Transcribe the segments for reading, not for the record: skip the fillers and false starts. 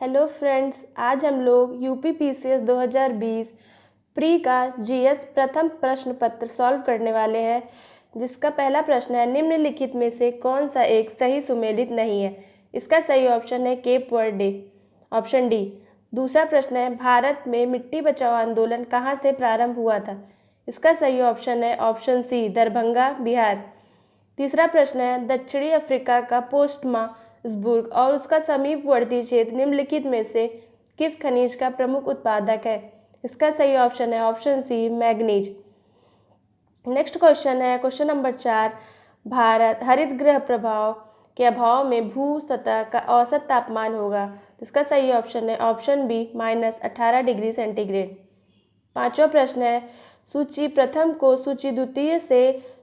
Hello friends, आज हम लोग यूपी पीसीएस 2020 प्री का जीएस प्रथम प्रश्न पत्र सॉल्व करने वाले हैं, जिसका पहला प्रश्न है निम्नलिखित में से कौन सा एक सही सुमेलित नहीं है। इसका सही ऑप्शन है केप वर्डे, ऑप्शन डी। दूसरा प्रश्न है भारत में मिट्टी बचाओ आंदोलन कहाँ से प्रारंभ हुआ था। इसका सही ऑप्शन है ऑप्शन सी, दरभंगा, बिहार। तीसरा प्रश्न है दक्षिणी अफ्रीका का पोस्टमार्सबुर्ग और उसका समीपवर्ती क्षेत्र निम्नलिखित में से किस खनिज का प्रमुख उत्पादक है। इसका सही ऑप्शन है option c, manganese. Next question है क्वेश्चन नंबर 4। भारत हरित गृह प्रभाव के अभाव में भू सतह का औसत तापमान होगा। तो इसका सही ऑप्शन है ऑप्शन बी, -18 डिग्री सेंटीग्रेड। पांचवा प्रश्न है सूची प्रथम को सूची द्वितीय से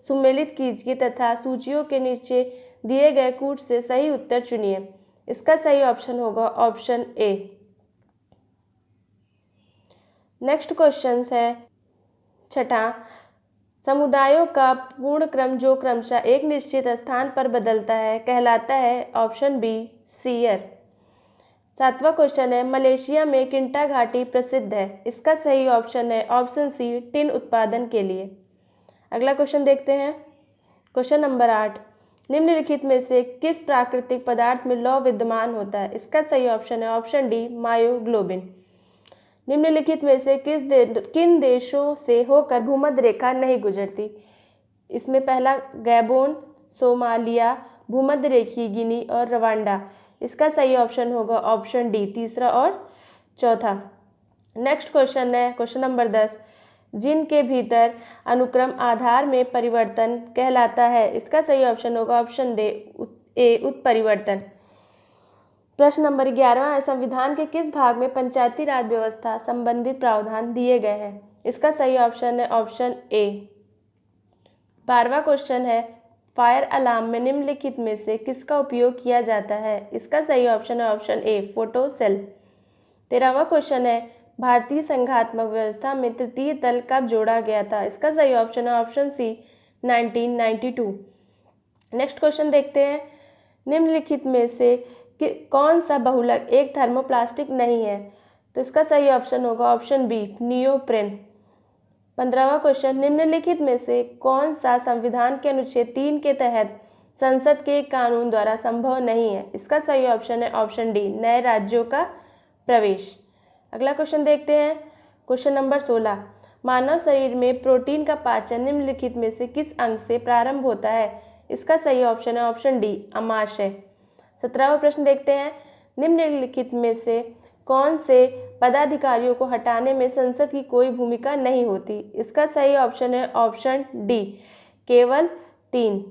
सुमेलित कीजिए तथा सूचियों के नीचे दिए गए कूट से सही उत्तर चुनिए। इसका सही ऑप्शन होगा ऑप्शन ए। नेक्स्ट क्वेश्चन है छठा, समुदायों का पूर्ण क्रम जो क्रमशः एक निश्चित स्थान पर बदलता है कहलाता है ऑप्शन बी, सीयर। सातवां क्वेश्चन है मलेशिया में किंटा घाटी प्रसिद्ध है। इसका सही ऑप्शन है ऑप्शन सी, टिन उत्पादन के लिए। अगला क्वेश्चन देखते हैं क्वेश्चन नंबर 8। निम्नलिखित में से किस प्राकृतिक पदार्थ में लौह विद्यमान होता है। इसका सही ऑप्शन है ऑप्शन डी, मायोग्लोबिन। निम्नलिखित में से किन देशों से होकर भूमध्य रेखा नहीं गुजरती। इसमें पहला गैबोन, सोमालिया, भूमध्य रेखीय गिनी और रवांडा। इसका सही ऑप्शन होगा ऑप्शन डी, तीसरा और चौथा। नेक्स्ट क्वेश्चन है क्वेश्चन नंबर 10। जिनके भीतर अनुक्रम आधार में परिवर्तन कहलाता है। इसका सही ऑप्शन होगा ऑप्शन ए, उत्परिवर्तन। प्रश्न नंबर 11 है संविधान के किस भाग में पंचायती राज व्यवस्था संबंधित प्रावधान दिए गए हैं। इसका सही ऑप्शन है ऑप्शन ए। 12वां क्वेश्चन है फायर अलार्म में निम्नलिखित में से किसका उपयोग किया जाता है। इसका सही ऑप्शन है ऑप्शन ए, फोटो सेल। 13वां क्वेश्चन है भारतीय संघात्मक व्यवस्था में तृतीय तल कब जोड़ा गया था। इसका सही ऑप्शन है ऑप्शन सी, 1992। नेक्स्ट क्वेश्चन देखते हैं निम्नलिखित में से कौन सा बहुलक एक थर्मोप्लास्टिक नहीं है। तो इसका सही ऑप्शन होगा ऑप्शन बी, नियोप्रेन। 15वां क्वेश्चन निम्नलिखित में से कौन सा संविधान के अनुच्छेद 3 के तहत संसद के कानून द्वारा संभव नहीं है। इसका सही ऑप्शन है ऑप्शन डी, नए राज्यों का प्रवेश। अगला क्वेश्चन देखते हैं क्वेश्चन नंबर 16। मानव शरीर में प्रोटीन का पाचन निम्नलिखित में से किस अंग से प्रारंभ होता है। इसका सही ऑप्शन है ऑप्शन डी, अमाशय। 17वां प्रश्न देखते हैं निम्नलिखित में से कौन से पदाधिकारियों को हटाने में संसद की कोई भूमिका नहीं होती। इसका सही ऑप्शन है ऑप्शन डी, केवल 3।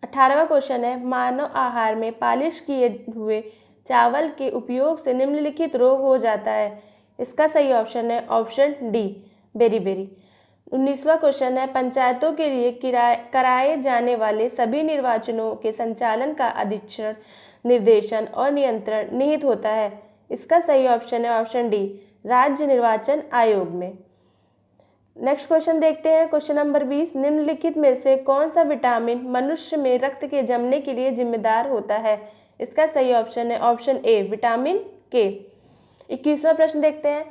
18वां क्वेश्चन है मानव आहार में पालिश किए हुए चावल के उपयोग से निम्नलिखित रोग हो जाता है। इसका सही ऑप्शन है ऑप्शन डी, बेरीबेरी। 19वां क्वेश्चन है पंचायतों के लिए कराए जाने वाले सभी निर्वाचनों के संचालन का अधीक्षण, निर्देशन और नियंत्रण निहित होता है। इसका सही ऑप्शन है ऑप्शन डी, राज्य निर्वाचन आयोग में। नेक्स्ट क्वेश्चन देखते हैं क्वेश्चन नंबर 20। निम्नलिखित में से कौन सा विटामिन मनुष्य में रक्त के जमने के लिए जिम्मेदार होता है। इसका सही ऑप्शन है ऑप्शन ए, विटामिन के। 21वां प्रश्न देखते हैं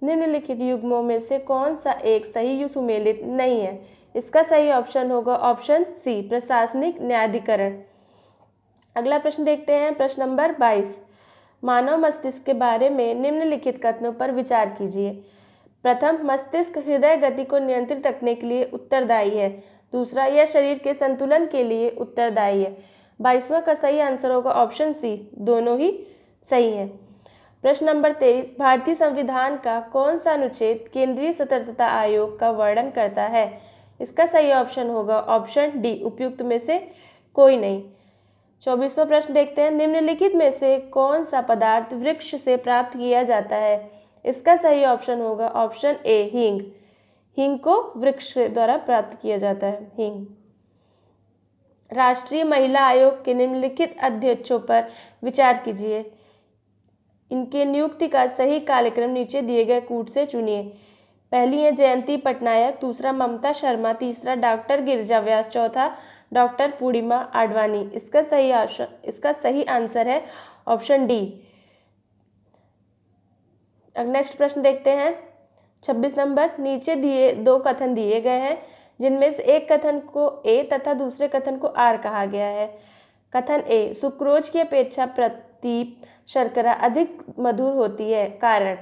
निम्नलिखित युग्मों में से कौन सा एक सही सुमेलित नहीं है। इसका सही ऑप्शन होगा ऑप्शन सी, प्रशासनिक न्यायाधिकरण। अगला प्रश्न देखते हैं प्रश्न नंबर 22। मानव मस्तिष्क के बारे में निम्नलिखित कथनों पर विचार कीजिए। प्रथम, मस्तिष्क हृदय गति को नियंत्रित रखने के लिए उत्तरदायी है। दूसरा, यह शरीर के संतुलन के लिए उत्तरदायी है। 22वां का सही आंसर होगा ऑप्शन सी, दोनों ही सही है। प्रश्न नंबर 23। भारतीय संविधान का कौन सा अनुच्छेद केंद्रीय सतर्कता आयोग का वर्णन करता है। इसका सही ऑप्शन होगा ऑप्शन डी, उपयुक्त में से कोई नहीं। 24वां प्रश्न देखते हैं निम्नलिखित में से कौन सा पदार्थ वृक्ष से प्राप्त किया जाता है। इसका सही ऑप्शन होगा ऑप्शन ए, हींग। हींग को वृक्ष द्वारा प्राप्त किया जाता है, हींग। राष्ट्रीय महिला आयोग के निम्नलिखित अध्यक्षों पर विचार कीजिए। इनके नियुक्ति का सही कार्यक्रम नीचे दिए गए कूट से चुनिए। पहली है जयंती पटनायक, दूसरा ममता शर्मा, तीसरा डॉक्टर गिरिजा व्यास, चौथा डॉक्टर पूर्णिमा आडवाणी। इसका सही आंसर है ऑप्शन डी, अब नेक्स्ट प्रश्न देखते हैं 26 नंबर। नीचे दिए दो कथन दिए गए हैं जिनमें से एक कथन को ए तथा दूसरे कथन को आर कहा गया है। कथन ए, सुक्रोज की अपेक्षा प्रतीप शर्करा अधिक मधुर होती है। कारण,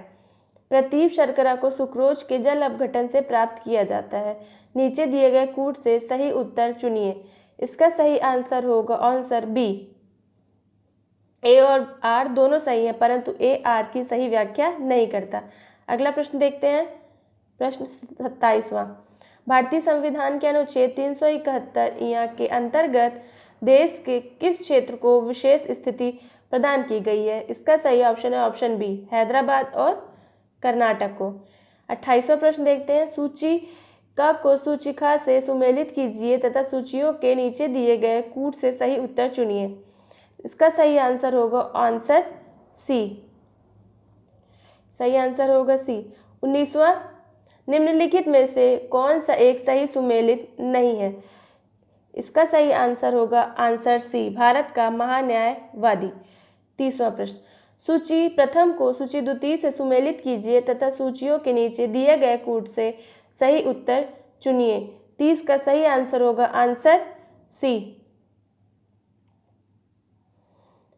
प्रतीप शर्करा को सुक्रोज के जल अपघटन से प्राप्त किया जाता है। नीचे दिए गए कूट से सही उत्तर चुनिए। इसका सही आंसर होगा आंसर बी। ए और आर दोनों सही हैं, परंतु ए आर की सही व्याख्या नहीं करता। अगला प्रश्न देखते हैं, प्रश्न 27वां। भारतीय संविधान के अनुच्छेद 371 के अंतर्गत देश के किस क्षेत्र को विशेष स्थिति प्रदान की गई है? इसका सही ऑप्शन है ऑप्शन बी, हैदराबाद और कर्नाटक को। 28वां प्रश्न देखते हैं, सूची क को सूची ख से सुमेलित कीजिए तथा सूचियों के नीचे दिए गए कूट से सही उत्तर चुनिए। इसका सही आंसर होगा आंसर सी। सही आंसर होगा सी। 19वां, निम्नलिखित में से कौन सा एक सही सुमेलित नहीं है? इसका सही आंसर होगा आंसर सी, भारत का महान्यायवादी। 30वां प्रश्न, सूची प्रथम को सूची द्वितीय से सुमेलित कीजिए तथा सूचियों के नीचे दिए गए कूट से सही उत्तर चुनिए। 30 का सही आंसर होगा आंसर सी।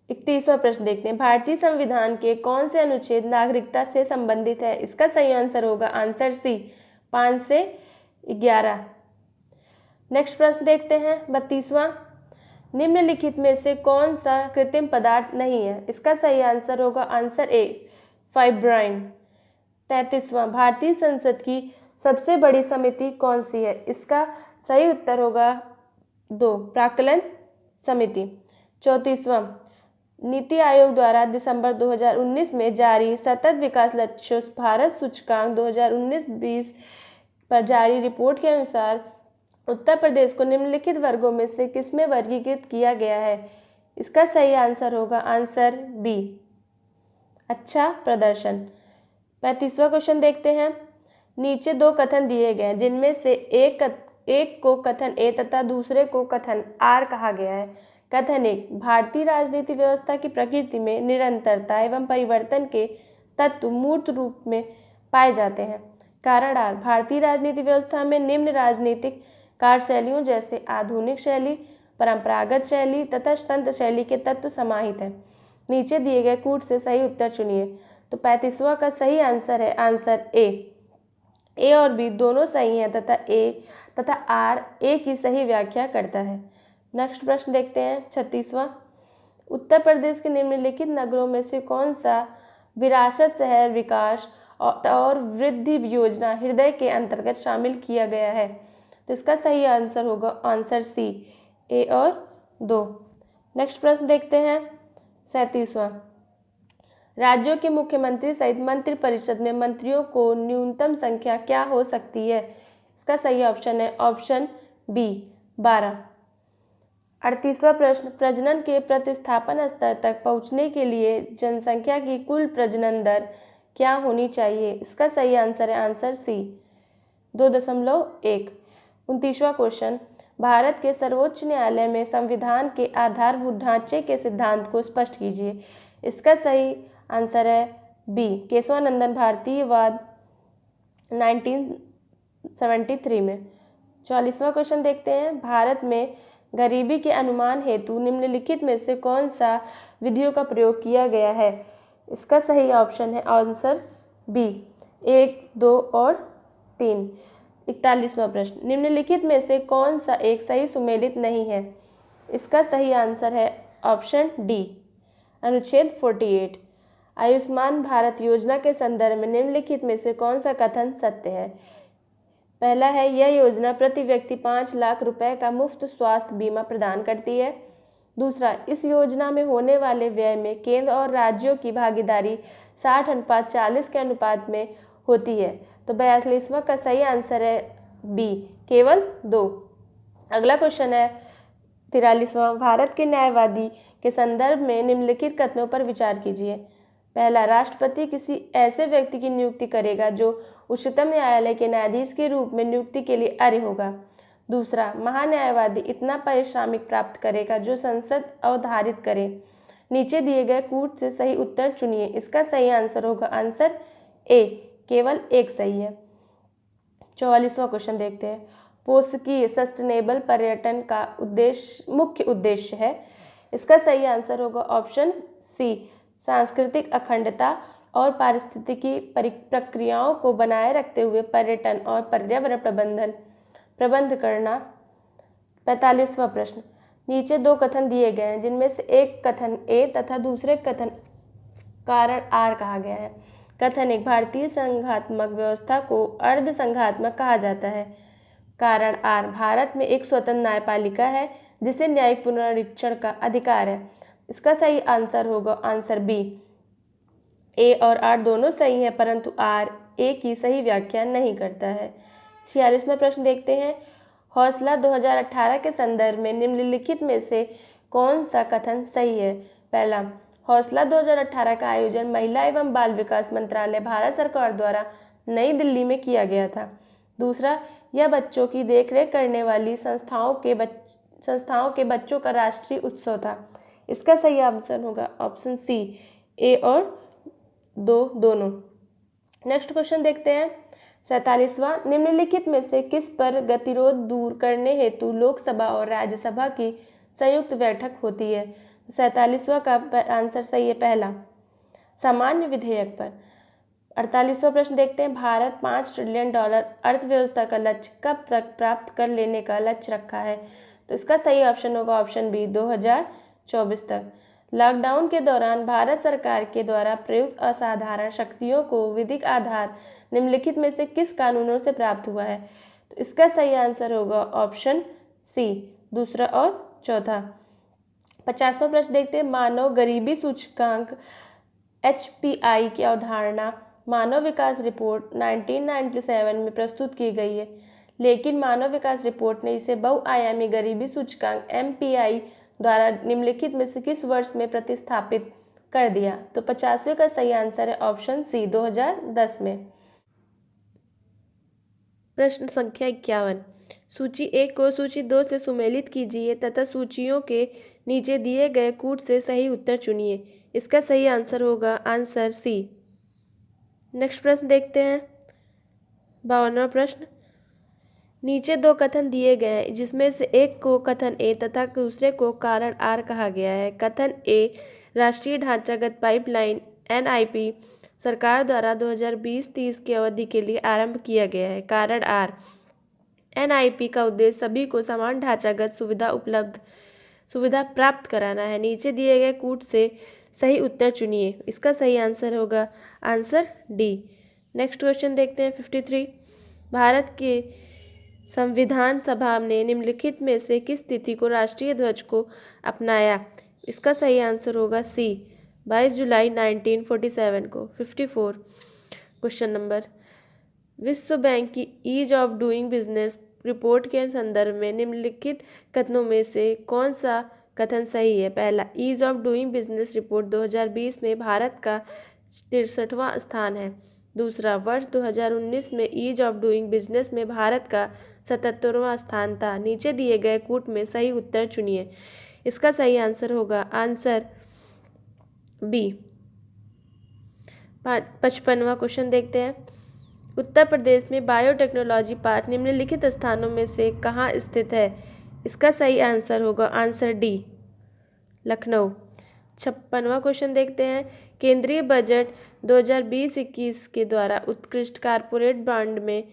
31वां प्रश्न देखते हैं, भारतीय संविधान के कौन से अनुच्छेद नागरिकता से संबंधित है? इसका सही आंसर होगा आंसर सी, 5 से 11। नेक्स्ट प्रश्न देखते हैं 32वां, निम्नलिखित में से कौन सा कृत्रिम पदार्थ नहीं है? इसका सही आंसर होगा आंसर ए, फाइब्राइन। 33वां, भारतीय संसद की सबसे बड़ी समिति कौन सी है? इसका सही उत्तर होगा 2, प्राक्कलन समिति। 34वां, नीति आयोग द्वारा दिसंबर 2019 में जारी सतत विकास लक्ष्यों भारत सूचकांक 2019-20 पर जारी रिपोर्ट के अनुसार उत्तर प्रदेश को निम्नलिखित वर्गों में से किसमें वर्गीकृत किया गया है? इसका सही आंसर होगा आंसर बी, अच्छा प्रदर्शन। 35वां क्वेश्चन देखते हैं, नीचे दो कथन दिए गए हैं जिनमें से एक को कथन ए तथा दूसरे को कथन आर कहा गया है। कथन एक, भारतीय राजनीति व्यवस्था की प्रकृति में निरंतरता एवं परिवर्तन के तत्व मूर्त रूप में पाए जाते हैं। कारण आर, भारतीय राजनीति व्यवस्था में निम्न राजनीतिक कार्यशैलियों जैसे आधुनिक शैली, परंपरागत शैली तथा संत शैली के तत्व समाहित हैं। नीचे दिए गए कूट से सही उत्तर चुनिए। तो 35वां का सही आंसर है आंसर ए और बी दोनों सही हैं तथा ए तथा आर ए की सही व्याख्या करता है। नेक्स्ट प्रश्न देखते हैं 36वां, उत्तर प्रदेश के निम्नलिखित नगरों में से कौन सा विरासत शहर विकास और वृद्धि योजना हृदय के अंतर्गत शामिल किया गया है? तो इसका सही आंसर होगा आंसर सी, ए और 2। नेक्स्ट प्रश्न देखते हैं 37वां, राज्यों के मुख्यमंत्री सहित मंत्रिपरिषद में मंत्रियों को न्यूनतम संख्या क्या हो सकती है? इसका सही ऑप्शन है ऑप्शन बी, 12। 38वां प्रश्न, प्रजनन के प्रतिस्थापन स्तर तक पहुंचने के लिए जनसंख्या की कुल प्रजनन दर क्या होनी चाहिए? इसका सही आंसर है आंसर सी, 2.1। 29वां क्वेश्चन, भारत के सर्वोच्च न्यायालय में संविधान के आधारभूत ढांचे के सिद्धांत को स्पष्ट कीजिए। इसका सही आंसर है बी, केशवानंदन भारतीयवाद 1973 में। 44वां क्वेश्चन देखते हैं, भारत में गरीबी के अनुमान हेतु निम्नलिखित में से कौन सा विधियों का प्रयोग किया गया है? इसका सही ऑप्शन है आंसर बी, 1, 2 और 3। 41वां प्रश्न, निम्नलिखित में से कौन सा एक सही सुमेलित नहीं है? इसका सही आंसर है ऑप्शन डी, अनुच्छेद 48। आयुष्मान भारत योजना के संदर्भ में निम्नलिखित में से कौन सा कथन सत्य है? पहला है, यह योजना प्रति व्यक्ति 5 लाख रुपए का मुफ्त स्वास्थ्य बीमा प्रदान करती है। दूसरा, इस योजना में होने वाले व्यय में केंद्र और राज्यों की भागीदारी 60:40 के अनुपात में होती है। तो 42वां का सही आंसर है बी, केवल 2। अगला क्वेश्चन है 43वां, भारत के न्यायवादी के संदर्भ में निम्नलिखित कथनों पर विचार कीजिए। पहला, राष्ट्रपति किसी ऐसे व्यक्ति की नियुक्ति करेगा जो उच्चतम न्यायालय के न्यायाधीश के रूप में नियुक्ति के लिए अर्ह होगा। दूसरा, महान्यायवादी इतना पारिश्रमिक प्राप्त करेगा जो संसद अवधारित करे। नीचे दिए गए कूट से सही उत्तर चुनिए। इसका सही आंसर होगा आंसर ए केवल एक सही है। 44वां क्वेश्चन देखते हैं। पोषकीय सस्टेनेबल पर्यटन का मुख्य उद्देश्य है। इसका सही आंसर होगा ऑप्शन सी, सांस्कृतिक अखंडता और पारिस्थितिकी प्रक्रियाओं को बनाए रखते हुए पर्यटन और पर्यावरण प्रबंध करना। 45वां प्रश्न। नीचे दो कथन दिए गए हैं जिनमें से एक कथन ए तथा दूसरे कथन कारण आर कहा गया है। कथन एक, भारतीय संघात्मक व्यवस्था को अर्ध संघात्मक कहा जाता है। कारण आर, भारत में एक स्वतंत्र न्यायपालिका है जिसे न्यायिक पुनरीक्षण का अधिकार है। इसका सही आंसर होगा आंसर बी। ए और आर दोनों सही हैं परंतु आर ए की सही व्याख्या नहीं करता है। 46वां प्रश्न देखते हैं। हौसला 2018 के संदर्भ में निम्नलिखित में से कौन सा कथन सही है? पहला, हौसला 2018 का आयोजन महिला एवं बाल विकास मंत्रालय भारत सरकार द्वारा नई दिल्ली में किया गया था। दूसरा, यह बच्चों की देखरेख करने वाली संस्थाओं के बच्चों का राष्ट्रीय उत्सव था। इसका सही आंसर होगा ऑप्शन सी, ए और दोनों। नेक्स्ट क्वेश्चन देखते हैं। 47वां, निम्नलिखित में से किस पर गतिरोध दूर करने हेतु लोकसभा और राज्यसभा की संयुक्त बैठक होती है? 47वां का आंसर सही है पहला, सामान्य विधेयक पर। 48वां प्रश्न देखते हैं। भारत $5 ट्रिलियन अर्थव्यवस्था का लक्ष्य कब तक प्राप्त कर लेने का लक्ष्य रखा है? तो इसका सही ऑप्शन होगा ऑप्शन बी, 2024 तक। लॉकडाउन के दौरान भारत सरकार के द्वारा प्रयुक्त असाधारण शक्तियों को विधिक आधार निम्नलिखित में से किस कानूनों से प्राप्त हुआ है? तो इसका सही आंसर होगा ऑप्शन सी, दूसरा और चौथा। 50वां प्रश्न देखते हैं। मानव गरीबी सूचकांक HPI की अवधारणा मानव विकास रिपोर्ट 1997 में प्रस्तुत की गई है, लेकिन मानव विकास रिपोर्ट ने इसे बहुआयामी गरीबी सूचकांक MPI द्वारा निम्नलिखित में से किस वर्ष में प्रतिस्थापित कर दिया? तो 50वें का सही आंसर है ऑप्शन सी, 2010 में। प्रश्न संख्या 51। सूची 1 को सूची 2 से सुमेलित कीजिए तथा सूचियों के नीचे दिए गए कूट से सही उत्तर चुनिए। इसका सही आंसर होगा आंसर सी। नेक्स्ट प्रश्न देखते हैं। 52वां प्रश्न। नीचे दो कथन दिए गए हैं जिसमें से एक को कथन ए तथा दूसरे को कारण आर कहा गया है। कथन ए, राष्ट्रीय ढांचागत पाइपलाइन NIP सरकार द्वारा 2020-30 की अवधि के लिए आरंभ किया गया है। कारण आर, NIP का उद्देश्य सभी को समान ढांचागत सुविधा प्राप्त कराना है। नीचे दिए गए कूट से सही उत्तर चुनिए। इसका सही आंसर होगा आंसर डी। नेक्स्ट क्वेश्चन देखते हैं। 53। भारत के संविधान सभा ने निम्नलिखित में से किस तिथि को राष्ट्रीय ध्वज को अपनाया? इसका सही आंसर होगा सी, 22 जुलाई 1947 को। 54 क्वेश्चन नंबर। विश्व बैंक की ease of doing business report के संदर्भ में निम्नलिखित कथनों में से कौन सा कथन सही है? पहला, ease of doing business report 2020 में भारत का 63वां स्थान है। दूसरा, वर्ष 2019 में ईज ऑफ डूइंग बिजनेस में भारत का 77वां स्थान था। नीचे दिए गए कूट में सही उत्तर चुनिए। इसका सही आंसर होगा आंसर बी। 55वां क्वेश्चन देखते हैं। उत्तर प्रदेश में बायोटेक्नोलॉजी पार्क निम्नलिखित स्थानों में से कहाँ स्थित है? इसका सही आंसर होगा आंसर डी, लखनऊ। 56वां क्वेश्चन देखते हैं। केंद्रीय बजट 2020-21 के द्वारा उत्कृष्ट कॉर्पोरेट बॉन्ड में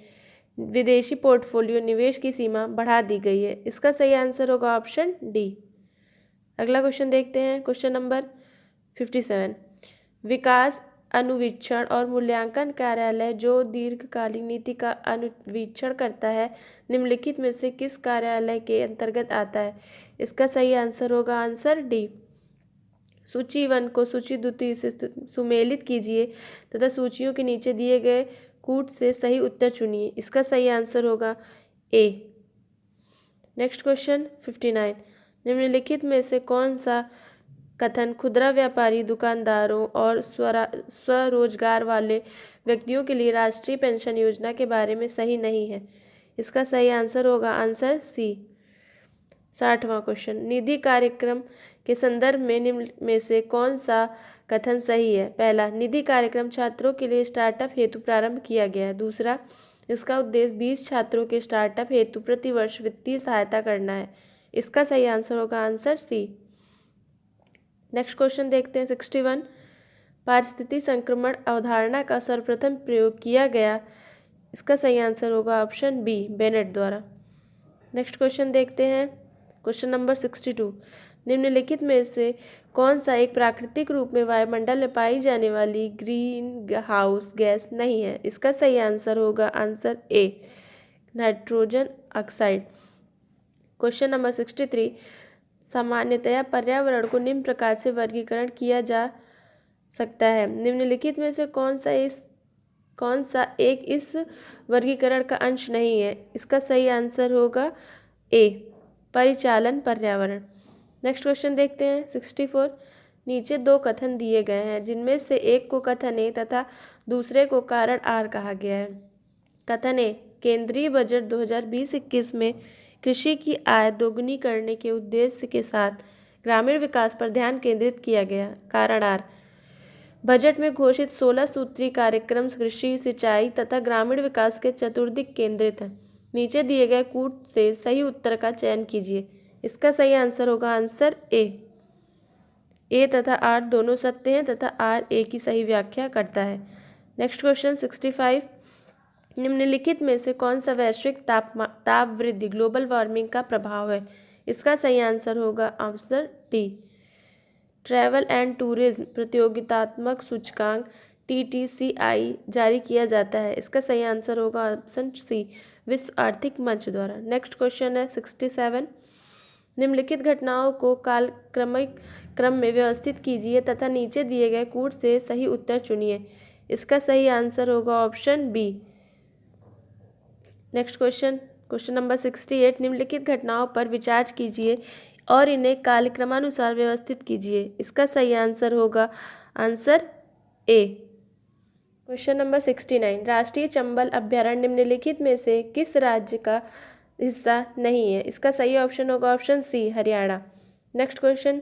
विदेशी पोर्टफोलियो निवेश की सीमा बढ़ा दी गई है। इसका सही आंसर होगा ऑप्शन डी। अगला क्वेश्चन देखते हैं। Question number 57। विकास अनुवीक्षण और मूल्यांकन कार्यालय जो दीर्घकालीन नीति का अनुवीक्षण करता है निम्नलिखित में से किस कार्यालय के अंतर्गत आता है? इसका सही आंसर होगा आंसर डी। सूची 1 को सूची 2 से सुमेलित कीजिए तथा सूचियों के नीचे दिए गए कूट से सही उत्तर चुनिए। इसका सही आंसर होगा ए। Next question 59। निम्नलिखित में से कौन सा कथन खुदरा व्यापारी, दुकानदारों और स्वरोजगार वाले व्यक्तियों के लिए राष्ट्रीय पेंशन योजना के बारे में सही नहीं है? इसका सही आंसर होगा आंसर सी। 60वां क्वेश्चन। निधि कार्यक्रम के संदर्भ में निम्न में से कौन सा कथन सही है? पहला, निधि कार्यक्रम छात्रों के लिए स्टार्टअप हेतु प्रारंभ किया गया है। दूसरा, इसका उद्देश्य 20 छात्रों के स्टार्टअप हेतु प्रतिवर्ष वित्तीय सहायता करना है। इसका सही आंसर होगा आंसर सी। नेक्स्ट क्वेश्चन देखते हैं 61। पारिस्थितिक संक्रमण अवधारणा का सर्वप्रथम प्रयोग किया गया। इसका सही आंसर होगा ऑप्शन बी, बेनेट द्वारा। नेक्स्ट क्वेश्चन देखते हैं क्वेश्चन नंबर 62। निम्नलिखित में से कौन सा एक प्राकृतिक रूप में वायुमंडल में पाई जाने वाली ग्रीन हाउस गैस नहीं है? इसका सही आंसर होगा answer A, nitrogen oxide. Question number 63। सामान्यतया पर्यावरण को निम्न प्रकार से वर्गीकरण किया जा सकता है। निम्नलिखित में से कौन सा एक इस वर्गीकरण का अंश नहीं है? इसका सही आंसर होगा ए, परिचालन पर्यावरण। नेक्स्ट क्वेश्चन देखते हैं 64। नीचे दो कथन दिए गए हैं जिनमें से एक को कथन ए तथा दूसरे को कारण आर कहा गया है। कथन ए, केंद्रीय बजट 2020-21 में कृषि की आय दोगुनी करने के उद्देश्य के साथ ग्रामीण विकास पर ध्यान केंद्रित किया गया। कारण आर, बजट में घोषित 16 सूत्री कार्यक्रम कृषि, सिंचाई तथा ग्रामीण विकास के चतुर्दिक केंद्रित है। नीचे दिए गए कूट से सही उत्तर का चयन कीजिए। इसका सही आंसर होगा आंसर ए तथा आर दोनों सत्य हैं तथा आर ए की सही व्याख्या करता है। Next question 65। निम्नलिखित में से कौन सा वैश्विक ताप वृद्धि ग्लोबल वार्मिंग का प्रभाव है? इसका सही आंसर होगा answer D, travel and tourism प्रतियोगितात्मक सूचकांक TTCI जारी किया जाता है। इसका सही आंसर होगा ऑप्शन सी, विश्व आर्थिक मंच द्वारा। नेक्स्ट क्वेश्चन है 67। निम्नलिखित घटनाओं को कालक्रमिक क्रम में व्यवस्थित कीजिए तथा नीचे दिए गए कूट से सही उत्तर चुनिए। इसका सही आंसर होगा option b. Next question number 68। निम्नलिखित घटनाओं पर विचार कीजिए और इन्हें कालक्रमानुसार व्यवस्थित कीजिए। इसका सही आंसर होगा आंसर ए। Question number 69। राष्ट्रीय चंबल अभ्यारण्य निम्नलिखित में से किस राज्य का हिस्सा नहीं है? इसका सही ऑप्शन होगा option C, Haryana. Next question,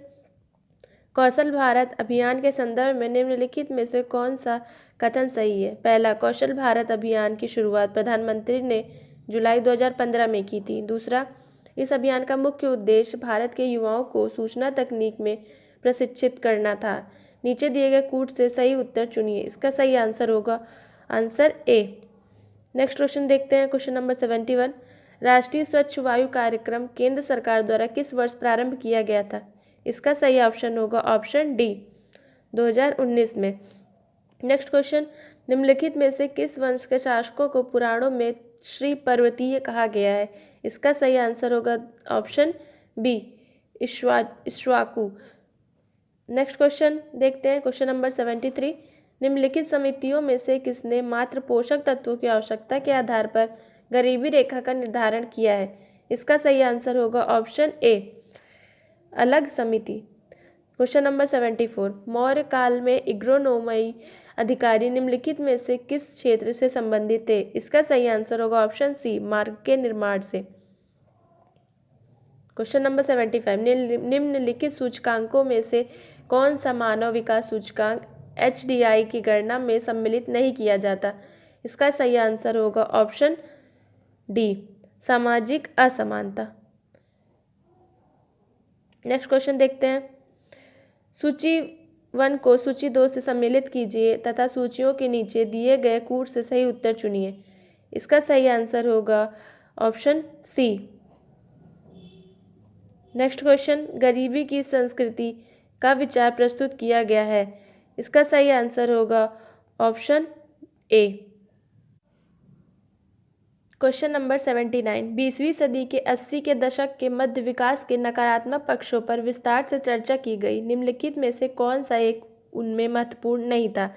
Kaushal Bharat अभियान के संदर्भ में निम्नलिखित में से कौन सा कथन सही है? पहला, कौशल भारत अभियान की शुरुआत प्रधानमंत्री ने जुलाई 2015 में की थी। दूसरा, इस अभियान का मुख्य उद्देश्य भारत के युवाओं को सूचना तकनीक में प्रशिक्षित करना था। नीचे दिए गए कूट से सही उत्तर चुनिए। इसका सही आंसर होगा आंसर ए। नेक्स्ट क्वेश्चन देखते हैं क्वेश्चन नंबर 71। राष्ट्रीय स्वच्छ वायु कार्यक्रम केंद्र सरकार द्वारा किस वर्ष प्रारंभ किया गया था? इसका सही ऑप्शन होगा ऑप्शन डी, 2019 में। नेक्स्ट क्वेश्चन, निम्नलिखित में से किस वंश के शासकों को पुराणों में श्री पर्वतीय कहा गया है? इसका सही आंसर होगा option b, Ikshvaku. Next question देखते हैं क्वेश्चन नंबर 73। निम्नलिखित समितियों में से किसने मात्र पोषक तत्वों की आवश्यकता के आधार पर गरीबी रेखा का निर्धारण किया है? इसका सही आंसर होगा ऑप्शन ए, अलग समिति। Question number 74। मौर्य काल में एग्रोनोमी अधिकारी निम्नलिखित में से किस क्षेत्र से संबंधित थे? इसका सही आंसर होगा ऑप्शन सी, मार्ग के निर्माण से। Question number 75। निम्नलिखित सूचकांकों में से कौन सा मानव विकास सूचकांक HDI की गणना में सम्मिलित नहीं किया जाता? इसका सही आंसर होगा ऑप्शन डी, सामाजिक असमानता। नेक्स्ट क्वेश्चन देखते हैं, सूची 1 को सूची 2 से सम्मिलित कीजिए तथा सूचियों के नीचे दिए गए कूट से सही उत्तर चुनिए। इसका सही आंसर होगा ऑप्शन सी। नेक्स्ट क्वेश्चन, गरीबी की संस्कृति का विचार प्रस्तुत किया गया है। इसका सही आंसर होगा ऑप्शन ए। Question number 79। 20वीं सदी के 80 के दशक के मध्य विकास के नकारात्मक पक्षों पर विस्तार से चर्चा की गई। निम्नलिखित में से कौन सा एक उनमें महत्वपूर्ण नहीं था?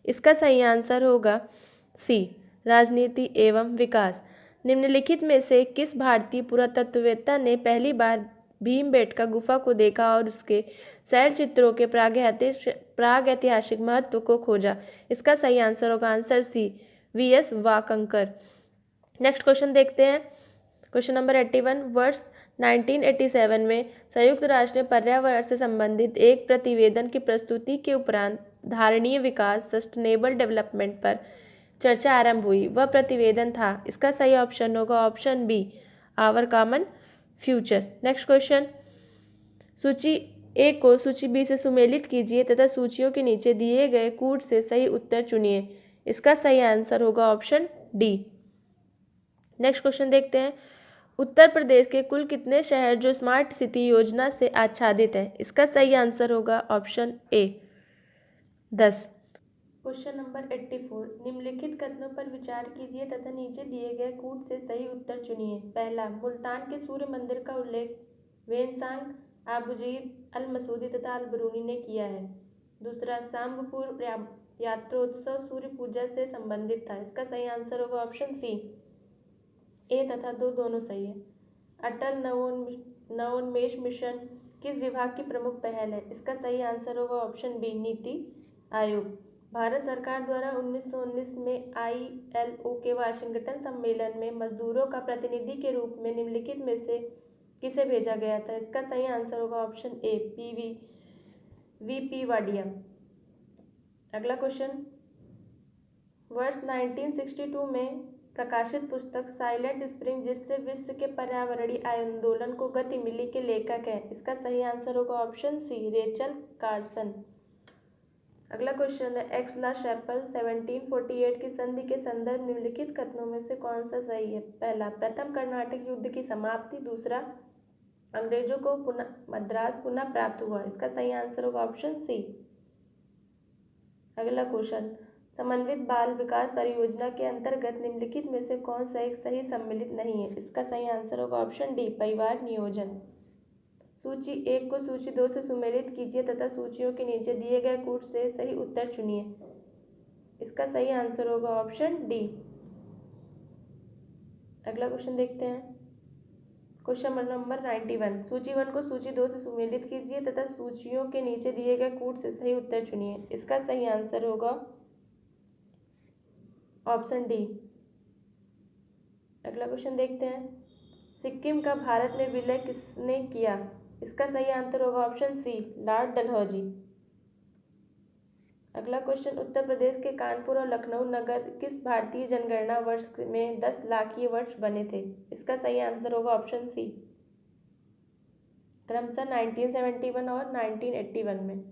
इसका सही आंसर होगा सी, राजनीति एवं विकास। निम्नलिखित में से किस भारतीय पुरातत्ववेत्ता ने पहली बार भीमबेटका गुफा को देखा और उसके शैल चित्रों के प्रागैतिहासिक महत्व को खोजा? इसका सही आंसर होगा answer C, VS Wakankar. Next question देखते हैं क्वेश्चन नंबर 81। वर्ष 1987 में संयुक्त राष्ट्र ने पर्यावरण से संबंधित एक प्रतिवेदन की प्रस्तुति के उपरांत धारणीय विकास सस्टेनेबल डेवलपमेंट पर चर्चा आरंभ हुई। वह प्रतिवेदन था। इसका सही ऑप्शन होगा option b, our common future. Next question, सूची ए को सूची बी से सुमेलित कीजिए तथा सूचियों के नीचे दिए गए कूट से सही उत्तर चुनिए। इसका सही आंसर होगा ऑप्शन डी। नेक्स्ट क्वेश्चन देखते हैं, उत्तर प्रदेश के कुल कितने शहर जो स्मार्ट सिटी योजना से आच्छादित हैं? इसका सही आंसर होगा ऑप्शन ए, 10। क्वेश्चन नंबर 84, निम्नलिखित कथनों पर विचार कीजिए तथा नीचे दिए गए कूट से सही उत्तर चुनिए। पहला, मुल्तान के सूर्य मंदिर का उल्लेख वेनसांग, आबुजीद, अल मसूदी तथा अल बरूनी ने किया है। दूसरा, सांबपुर यात्रोत्सव सूर्य पूजा से संबंधित था। इसका सही आंसर होगा ऑप्शन सी, ए तथा दो दोनों सही है। अटल नवोन्मेष मिशन किस विभाग की प्रमुख पहल है? इसका सही आंसर होगा ऑप्शन बी, नीति आयोग। भारत सरकार द्वारा 1919 में ILO के वाशिंगटन सम्मेलन में मजदूरों का प्रतिनिधि के रूप में निम्नलिखित में से किसे भेजा गया था? इसका सही आंसर होगा ऑप्शन ए, VP वाडिया। अगला क्वेश्चन, वर्ष 1962 में प्रकाशित पुस्तक साइलेंट स्प्रिंग जिससे विश्व के पर्यावरणीय आंदोलन को गति मिली के लेखक हैं? इसका सही आंसर होगा ऑप्शन सी, रेचल कार्सन। अगला क्वेश्चन है, एक्स-ला-शैपल 1748 की संधि के संदर्भ निम्नलिखित कथनों में से कौन सा सही है? पहला, प्रथम कर्नाटक युद्ध की समाप्ति। दूसरा, अंग्रेजों को मद्रास पुनः प्राप्त हुआ। इसका सही आंसर होगा ऑप्शन सी। अगला क्वेश्चन, समन्वित बाल विकास परियोजना के अंतर्गत निम्नलिखित में से कौन सा एक सही सम्मिलित नहीं है? इसका सही आंसर होगा ऑप्शन डी, परिवार नियोजन। सूची 1 को सूची 2 से सुमेलित कीजिए तथा सूचियों के नीचे दिए गए कूट से सही उत्तर चुनिए। इसका सही आंसर होगा ऑप्शन डी। अगला क्वेश्चन देखते हैं, क्वेश्चन नंबर 91, सूची 1 को सूची 2 से सुमेलित कीजिए तथा सूचियों के नीचे दिए गए कूट से सही उत्तर चुनिए। इसका सही आंसर होगा ऑप्शन डी। अगला क्वेश्चन देखते हैं, सिक्किम का भारत में विलय किसने किया? इसका सही आंसर होगा ऑप्शन सी, लॉर्ड डलहौजी। अगला क्वेश्चन, उत्तर प्रदेश के कानपुर और लखनऊ नगर किस भारतीय जनगणना वर्ष में 10 लाखीय वर्ष बने थे? इसका सही आंसर होगा ऑप्शन सी, क्रमशः 1971 और 1981 में।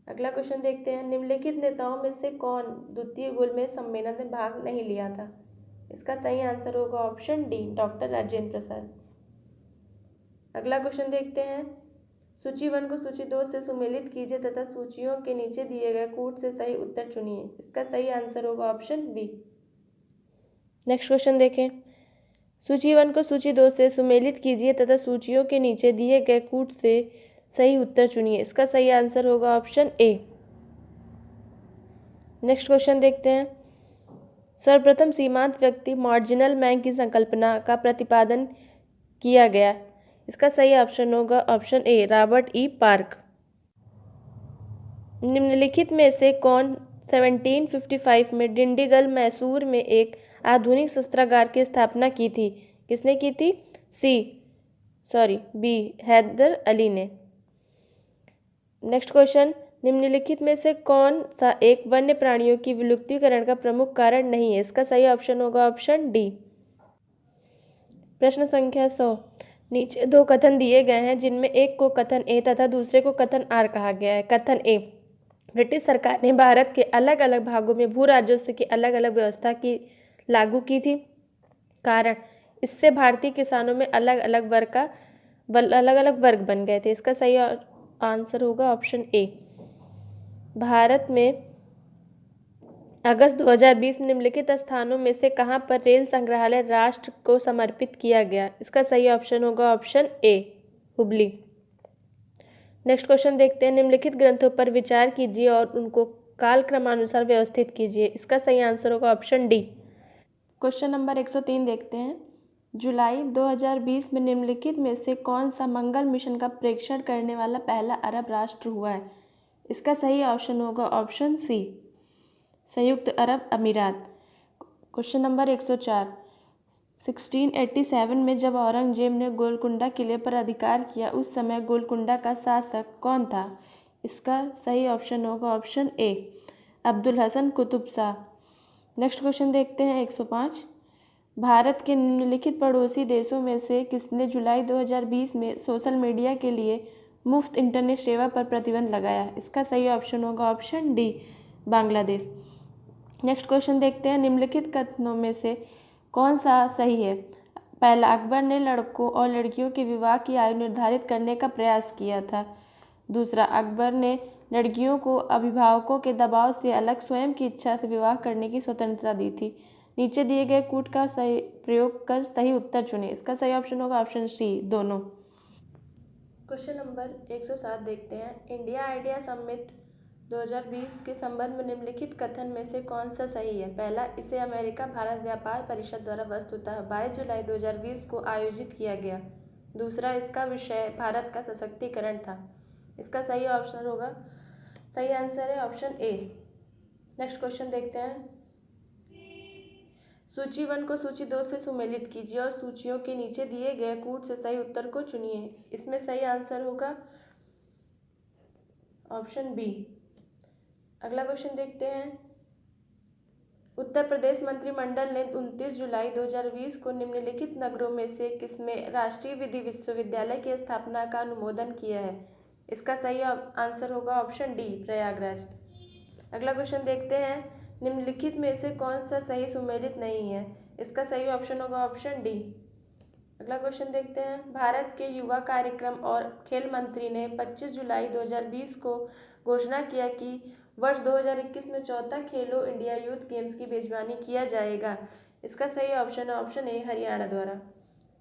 अगला क्वेश्चन देखते हैं, निम्नलिखित नेताओं में से कौन द्वितीय गोलमेज सम्मेलन में भाग नहीं लिया था? इसका सही आंसर होगा option D, doctor Rajendra Prasad. अगला क्वेश्चन देखते हैं, सूची 1 को सूची 2 से सुमेलित कीजिए तथा सूचियों के नीचे दिए गए कूट से सही उत्तर चुनिए। इसका सही आंसर होगा ऑप्शन बी। नेक्स्ट क्वेश्चन देखें, सूची 1 को सूची 2 से सुमेलित कीजिए तथा सूचियों के नीचे दिए गए कूट से सही उत्तर चुनिए। इसका सही आंसर होगा ऑप्शन ए। नेक्स्ट क्वेश्चन देखते हैं, सर्वप्रथम सीमांत व्यक्ति मार्जिनल मैन की संकल्पना का प्रतिपादन किया गया। इसका सही ऑप्शन होगा ऑप्शन ए, रॉबर्ट ई पार्क। निम्नलिखित में से कौन 1755 में डिंडीगल मैसूर में एक आधुनिक शस्त्रागार की स्थापना की थी? किसने की थी? बी, हैदर अली ने। नेक्स्ट क्वेश्चन, निम्नलिखित में से कौन सा एक वन्य प्राणियों की विलुप्तीकरण का प्रमुख कारण नहीं है? इसका सही ऑप्शन होगा ऑप्शन डी। प्रश्न संख्या 100, नीचे 2 कथन दिए गए हैं जिनमें एक को कथन ए तथा दूसरे को कथन आर कहा गया है। कथन ए, ब्रिटिश सरकार ने भारत के अलग अलग भागों में भू राजस्व की अलग अलग व्यवस्था की लागू की थी। कारण, इससे भारतीय किसानों में अलग अलग वर्ग बन गए थे। इसका सही आंसर होगा ऑप्शन ए। भारत में अगस्त 2020 में निम्नलिखित स्थानों में से कहां पर रेल संग्रहालय राष्ट्र को समर्पित किया गया? इसका सही ऑप्शन होगा ऑप्शन ए, हुबली। नेक्स्ट क्वेश्चन देखते हैं, निम्नलिखित ग्रंथों पर विचार कीजिए और उनको कालक्रमानुसार व्यवस्थित कीजिए। इसका सही आंसर होगा ऑप्शन डी। क्वेश्चन नंबर 103 देखते हैं, जुलाई 2020 में निम्नलिखित में से कौन सा मंगल मिशन का प्रेक्षण करने वाला पहला अरब राष्ट्र हुआ है? इसका सही ऑप्शन होगा ऑप्शन सी, संयुक्त अरब अमीरात। क्वेश्चन नंबर 104, 1687 में जब औरंगजेब ने गोलकुंडा किले पर अधिकार किया उस समय गोलकुंडा का शासक कौन था? इसका सही ऑप्शन होगा option a, Abdul Hasan Qutub Shah. Next question देखते हैं 105। भारत के निम्नलिखित पड़ोसी देशों में से किसने जुलाई 2020 में सोशल मीडिया के लिए मुफ्त इंटरनेट सेवा पर प्रतिबंध लगाया? इसका सही ऑप्शन होगा option D, Bangladesh. Next question देखते हैं, निम्नलिखित कथनों में से कौन सा सही है? पहला, अकबर ने लड़कों और लड़कियों के विवाह की आयु निर्धारित करने का प्रयास किया था। दूसरा, अकबर ने लड़कियों को अभिभावकों के दबाव से अलग स्वयं की इच्छा से विवाह करने की स्वतंत्रता दी थी। नीचे दिए गए कूट का सही प्रयोग कर सही उत्तर चुनें। इसका सही ऑप्शन होगा ऑप्शन सी, दोनों। क्वेश्चन नंबर 107 देखते हैं, इंडिया आइडिया समिट 2020 के संबंध में निम्नलिखित कथन में से कौन सा सही है? पहला, इसे अमेरिका भारत व्यापार परिषद द्वारा वस्तुतः 22 जुलाई 2020 को आयोजित किया गया। दूसरा, इसका विषय भारत का सशक्तिकरण था। इसका सही ऑप्शन होगा, सही आंसर है ऑप्शन ए। नेक्स्ट क्वेश्चन देखते हैं, सूची 1 को सूची 2 से सुमेलित कीजिए और सूचियों के नीचे दिए गए कूट से सही उत्तर को चुनिए। इसमें सही आंसर होगा ऑप्शन बी। अगला क्वेश्चन देखते हैं, उत्तर प्रदेश मंत्रिमंडल ने 29 जुलाई 2020 को निम्नलिखित नगरों में से किसमें राष्ट्रीय विधि विश्वविद्यालय की स्थापना का अनुमोदन किया है? इसका सही आंसर होगा ऑप्शन डी, प्रयागराज। अगला क्वेश्चन देखते हैं, निम्नलिखित में से कौन सा सही सुमेलित नहीं है? इसका सही ऑप्शन होगा ऑप्शन डी। अगला क्वेश्चन देखते हैं, भारत के युवा कार्यक्रम और खेल मंत्री ने 25 जुलाई 2020 को घोषणा किया कि वर्ष 2021 में चौथा खेलो इंडिया यूथ गेम्स की मेजबानी किया जाएगा। इसका सही ऑप्शन है ऑप्शन ए, हरियाणा द्वारा।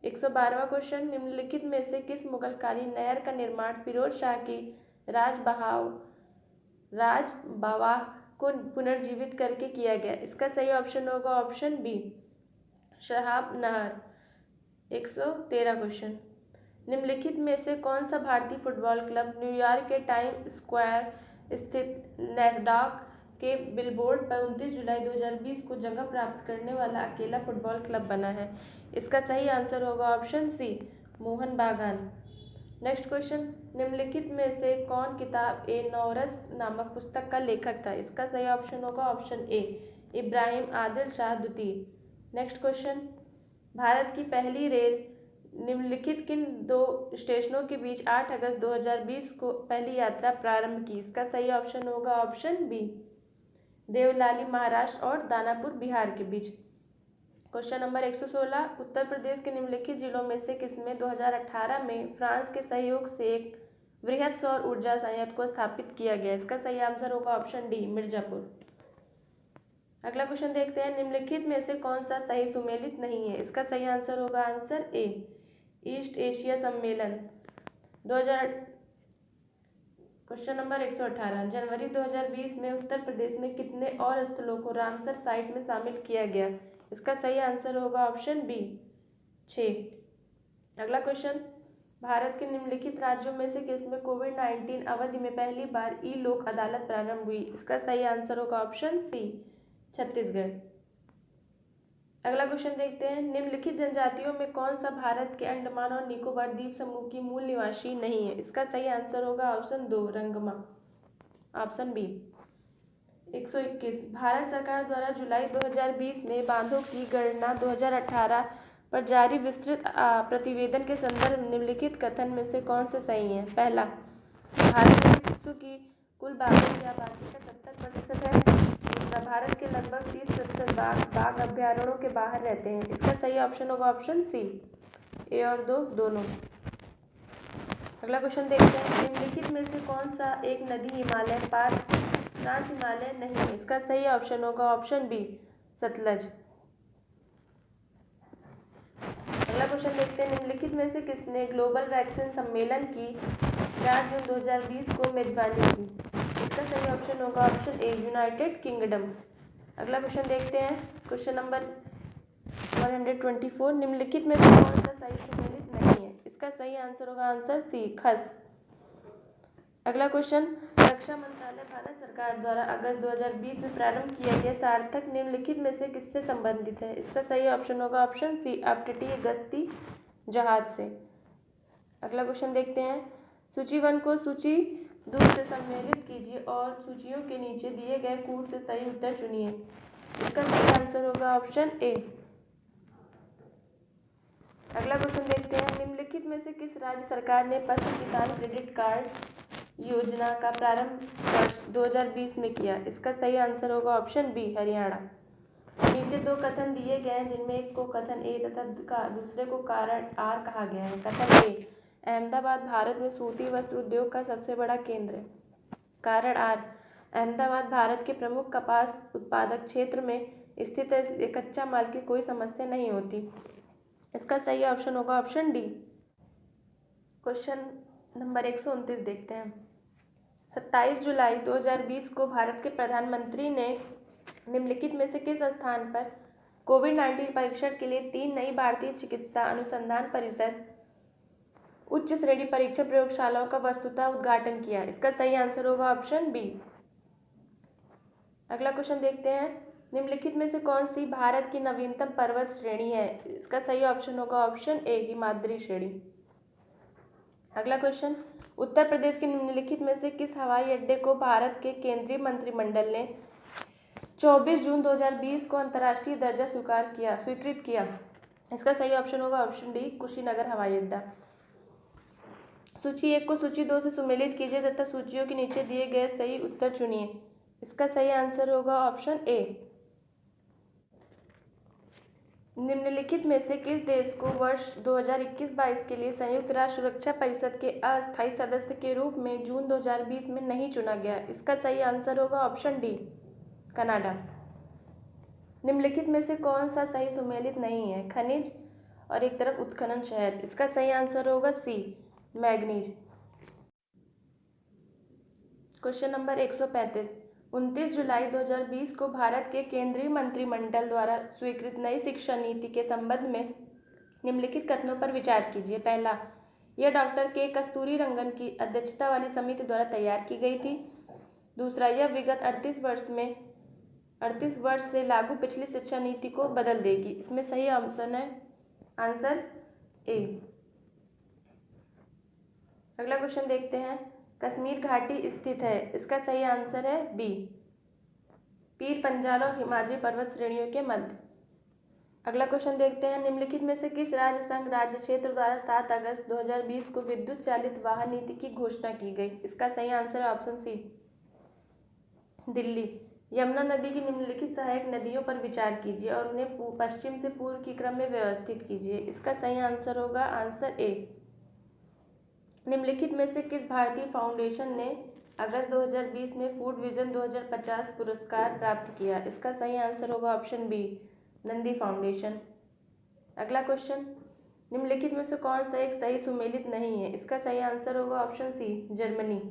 112वां क्वेश्चन, निम्नलिखित में से किस मुगलकालीन नहर का निर्माण फिरोज शाह की राजबवाह को पुनर्जीवित करके किया गया? इसका सही ऑप्शन होगा ऑप्शन बी, शहाब नहर। 113 क्वेश्चन, निम्नलिखित में से कौन सा भारतीय फुटबॉल क्लब न्यूयॉर्क के टाइम स्क्वायर स्थित नैस्डॉक के बिलबोर्ड पर 29 जुलाई 2020 को जगह प्राप्त करने वाला अकेला फुटबॉल क्लब बना है? इसका सही आंसर होगा ऑप्शन सी, मोहन बागान। नेक्स्ट क्वेश्चन, निम्नलिखित में से कौन किताब ए नौरस नामक पुस्तक का लेखक था? इसका सही ऑप्शन होगा ऑप्शन ए, इब्राहिम आदिल शाह द्वितीय। नेक्स्ट क्वेश्चन, भारत की पहली रेल निम्नलिखित किन 2 स्टेशनों के बीच 8 अगस्त 2020 को पहली यात्रा प्रारंभ की? इसका सही ऑप्शन होगा ऑप्शन बी, देवलाली महाराष्ट्र और दानापुर बिहार के बीच। क्वेश्चन नंबर 116, उत्तर प्रदेश के निम्नलिखित जिलों में से किसमें 2018 में फ्रांस के सहयोग से एक वृहद सौर ऊर्जा संयंत्र को स्थापित किया गया? इसका सही आंसर होगा ऑप्शन डी, मिर्जापुर। अगला क्वेश्चन देखते हैं, निम्नलिखित में से कौन सा सही सुमेलित नहीं है? इसका सही आंसर होगा आंसर ए, ईस्ट एशिया सम्मेलन 2000। क्वेश्चन नंबर 118, जनवरी 2020 में उत्तर प्रदेश में कितने और स्थलों को रामसर साइट में शामिल किया गया? इसका सही आंसर होगा ऑप्शन बी, 6। अगला क्वेश्चन, भारत के निम्नलिखित राज्यों में से किसमें कोविड-19 अवधि में पहली बार ई लोक अदालत प्रारंभ हुई? इसका सही आंसर होगा ऑप्शन सी, छत्तीसगढ़। अगला क्वेश्चन देखते हैं, निम्नलिखित जनजातियों में कौन सा भारत के अंडमान और निकोबार द्वीप समूह की मूल निवासी नहीं है? इसका सही आंसर होगा ऑप्शन 2, रंगमा, ऑप्शन बी। 121, भारत सरकार द्वारा जुलाई 2020 में बांधों की गणना 2018 पर जारी विस्तृत प्रतिवेदन के संदर्भ में निम्नलिखित कथन में से कौन से सही है? पहला, भारत में शिशु की कुल बाघों की आबादी का 70% है। दूसरा, भारत के लगभग 30% बाघ अभ्यारण्यों के बाहर रहते हैं। इसका सही ऑप्शन होगा ऑप्शन सी, ए और 2 दोनों। अगला क्वेश्चन देखते हैं, निम्नलिखित में से कौन सा एक नदी हिमालय पार ट्रांस हिमालय नहीं है? इसका सही ऑप्शन होगा ऑप्शन बी, सतलज। अगला क्वेश्चन देखते हैं, निम्नलिखित में से किसने ग्लोबल वैक्सीन सम्मेलन की 4 जून 2020 को मेजबानी की? इसका सही ऑप्शन होगा ऑप्शन ए, यूनाइटेड किंगडम। अगला क्वेश्चन देखते हैं, क्वेश्चन नंबर 124, निम्नलिखित में से कौन सा सही सुमेलित नहीं है? इसका सही आंसर होगा आंसर सी, खस। अगला क्वेश्चन, रक्षा मंत्रालय भारत सरकार द्वारा अगस्त 2020 में प्रारंभ किया गया सार्थक निम्नलिखित में से किससे संबंधित है? इसका सही ऑप्शन होगा ऑप्शन सी, अपतटीय गश्ती जहाज से। अगला क्वेश्चन देखते हैं। सूची 1 को सूची 2 से सम्मिलित कीजिए और सूचियों के नीचे दिए गए कूट से सही उत्तर चुनिए। इसका सही आंसर होगा ऑप्शन ए। अगला क्वेश्चन देखते हैं। निम्नलिखित में से किस राज्य सरकार ने पशु किसान क्रेडिट कार्ड योजना का प्रारंभ वर्ष 2020 में किया? इसका सही आंसर होगा ऑप्शन बी, हरियाणा। नीचे दो कथन दिए गए हैं जिनमें एक को कथन ए तथा दूसरे को कारण आर कहा गया है। कथन ए, अहमदाबाद भारत में सूती वस्त्र उद्योग का सबसे बड़ा केंद्र है। कारण आर, अहमदाबाद भारत के प्रमुख कपास उत्पादक क्षेत्र में स्थित है, इसलिए कच्चा माल की कोई समस्या नहीं होती। इसका सही ऑप्शन होगा ऑप्शन डी। क्वेश्चन नंबर 129 देखते हैं। 27 जुलाई 2020 को भारत के प्रधानमंत्री ने निम्नलिखित में से किस स्थान पर कोविड-19 परीक्षण के लिए 3 नई भारतीय चिकित्सा अनुसंधान परिषद उच्च श्रेणी परीक्षण प्रयोगशालाओं का वस्तुतः उद्घाटन किया? इसका सही आंसर होगा ऑप्शन बी। अगला क्वेश्चन देखते हैं। निम्नलिखित में से कौन सी भारत की नवीनतम पर्वत श्रेणी है? इसका सही ऑप्शन होगा ऑप्शन ए, हिमाद्री श्रेणी। अगला क्वेश्चन, उत्तर प्रदेश के निम्नलिखित में से किस हवाई अड्डे को भारत के केंद्रीय मंत्रिमंडल ने 24 जून 2020 को अंतर्राष्ट्रीय दर्जा स्वीकृत किया? इसका सही ऑप्शन होगा ऑप्शन डी, कुशीनगर हवाई अड्डा। सूची 1 को सूची 2 से सुमेलित कीजिए तथा सूचियों के नीचे दिए गए सही उत्तर चुनिए। इसका सही आंसर होगा ऑप्शन ए। निम्नलिखित में से किस देश को वर्ष 2021-22 के लिए संयुक्त राष्ट्र सुरक्षा परिषद के अस्थायी सदस्य के रूप में जून 2020 में नहीं चुना गया? इसका सही आंसर होगा ऑप्शन डी, कनाडा। निम्नलिखित में से कौन सा सही सुमेलित नहीं है? खनिज और एक तरफ उत्खनन शहर। इसका सही आंसर होगा सी, मैग्नीज। Question number 135। 29 जुलाई 2020 को भारत के केंद्रीय मंत्रिमंडल द्वारा स्वीकृत नई शिक्षा नीति के संबंध में निम्नलिखित कथनों पर विचार कीजिए। पहला, यह डॉक्टर के कस्तूरी रंगन की अध्यक्षता वाली समिति द्वारा तैयार की गई थी। दूसरा, यह विगत 38 वर्ष से लागू पिछली शिक्षा नीति को बदल देगी। इसमें सही ऑप्शन है आंसर ए। अगला क्वेश्चन देखते हैं। कश्मीर घाटी स्थित है? इसका सही आंसर है बी, पीर पंजाल और हिमाद्री पर्वत श्रेणियों के मध्य। अगला क्वेश्चन देखते हैं। निम्नलिखित में से किस राज्य संघ राज्य क्षेत्र द्वारा 7 अगस्त 2020 को विद्युत चालित वाहन नीति की घोषणा की गई? इसका सही आंसर है ऑप्शन सी, दिल्ली। यमुना नदी की निम्नलिखित सहायक नदियों पर विचार कीजिए और उन्हें पश्चिम से पूर्व की क्रम में व्यवस्थित कीजिए। इसका सही आंसर होगा आंसर ए। निम्नलिखित में से किस भारतीय फाउंडेशन ने अगस्त 2020 में फूड विजन 2050 पुरस्कार प्राप्त किया? इसका सही आंसर होगा ऑप्शन बी, नंदी फाउंडेशन। अगला क्वेश्चन, निम्नलिखित में से कौन सा एक सही सुमेलित नहीं है? इसका सही आंसर होगा ऑप्शन सी, जर्मनी।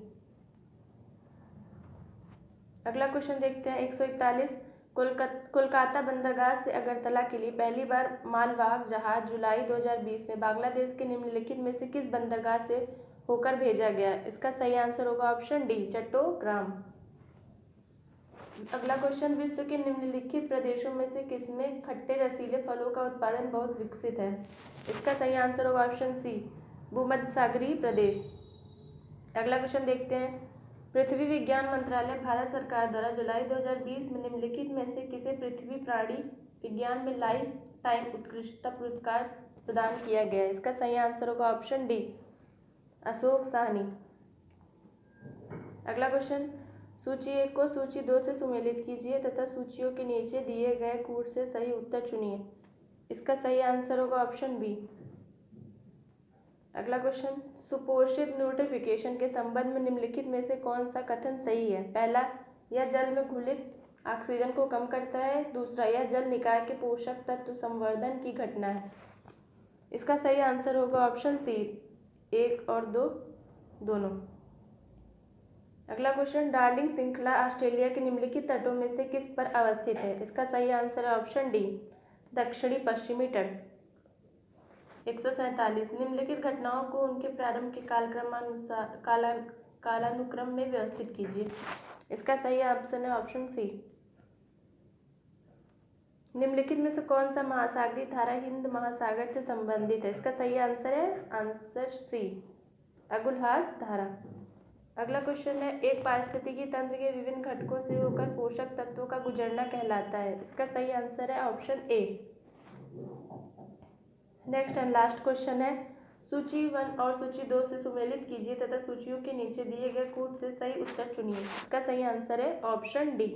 अगला क्वेश्चन देखते हैं। 141। कोलकाता बंदरगाह से अगरतला के लिए पहली बार मालवाहक जहाज जुलाई 2020 में बांग्लादेश के निम्नलिखित में से किस बंदरगाह से होकर भेजा गया? इसका सही आंसर होगा ऑप्शन डी, चट्टोग्राम। अगला क्वेश्चन, विश्व के निम्नलिखित प्रदेशों में से किसमें खट्टे रसीले फलों का उत्पादन बहुत विकसित है? इसका सही आंसर होगा ऑप्शन सी, भूमध्य सागरीय प्रदेश। अगला क्वेश्चन देखते हैं। पृथ्वी विज्ञान मंत्रालय भारत सरकार द्वारा जुलाई 2020 में निम्नलिखित में से किसे पृथ्वी प्राणी विज्ञान में लाइफ टाइम उत्कृष्टता पुरस्कार प्रदान किया गया है? इसका सही आंसर होगा ऑप्शन डी, अशोक साहनी। अगला क्वेश्चन, सूची 1 को सूची 2 से सुमेलित कीजिए तथा सूचियों के नीचे दिए गए कूट से सही उत्तर चुनिए। इसका सही आंसर होगा ऑप्शन बी। अगला क्वेश्चन, सुपोषित न्यूट्रिफिकेशन के संबंध में निम्नलिखित में से कौन सा कथन सही है? पहला, यह जल में घुलित ऑक्सीजन को कम करता है। दूसरा, यह जल निकाय के पोषक तत्व संवर्धन की घटना है। इसका सही आंसर होगा ऑप्शन सी, 1 और 2 दोनों। अगला क्वेश्चन, डार्लिंग श्रृंखला ऑस्ट्रेलिया के निम्नलिखित तटों में से किस पर अवस्थित है? इसका सही आंसर है ऑप्शन डी, दक्षिणी पश्चिमी तट। 147। निम्नलिखित घटनाओं को उनके प्रारंभ के कालानुक्रम में व्यवस्थित कीजिए। इसका सही ऑप्शन है ऑप्शन सी। निम्नलिखित में से कौन सा महासागरीय धारा हिंद महासागर से संबंधित है? इसका सही आंसर है आंसर सी, अगुलहास धारा। अगला क्वेश्चन है, एक पारिस्थितिकी तंत्र के विभिन्न घटकों से होकर पोषक तत्वों का गुजरना कहलाता है। इसका सही आंसर है option A. Next and last question है, सूची 1 और सूची 2 से सुमेलित कीजिए तथा सूचियों के नीचे दिए गए कूट से सही उत्तर चुनिए। इसका सही आंसर है ऑप्शन डी।